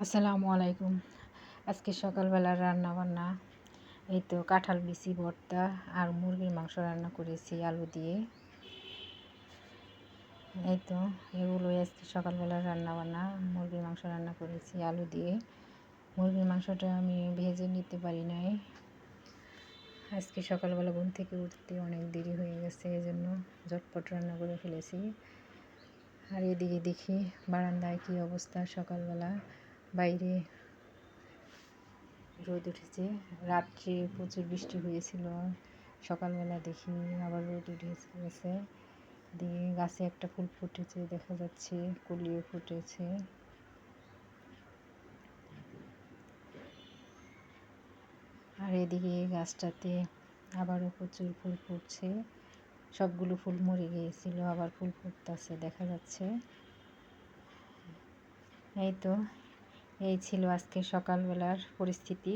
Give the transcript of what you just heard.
আসসালামু আলাইকুম। আজকে সকালবেলার রান্নাবান্না এই তো কাঁঠাল বিচি ভর্তা আর মুরগির মাংস রান্না করেছি আলু দিয়ে। এই তো এগুলোই আজকে সকালবেলার রান্নাবান্না। মুরগির মাংস রান্না করেছি আলু দিয়ে। মুরগির মাংসটা আমি ভেজে নিতে পারি নাই। আজকে সকালবেলা ঘুম থেকে উঠতে অনেক দেরি হয়ে গেছে, এজন্য ঝটপট রান্না করে ফেলেছি। আর এদিকে দেখি বারান্দায় কী অবস্থা। সকালবেলা বাইরে রোদ উঠেছে, রাত্রে প্রচুর বৃষ্টি হয়েছিল। সকালবেলা দেখি আবার রোদ উঠে গেছে। দিয়ে গাছে একটা ফুল ফুটেছে দেখা যাচ্ছে, কলিও ফুটেছে। আর এদিকে গাছটাতে আবারও প্রচুর ফুল ফুটছে। সবগুলো ফুল মরে গিয়েছিল, আবার ফুল ফুটতেছে দেখা যাচ্ছে। এই তো এই ছিল আজকে সকালবেলার পরিস্থিতি।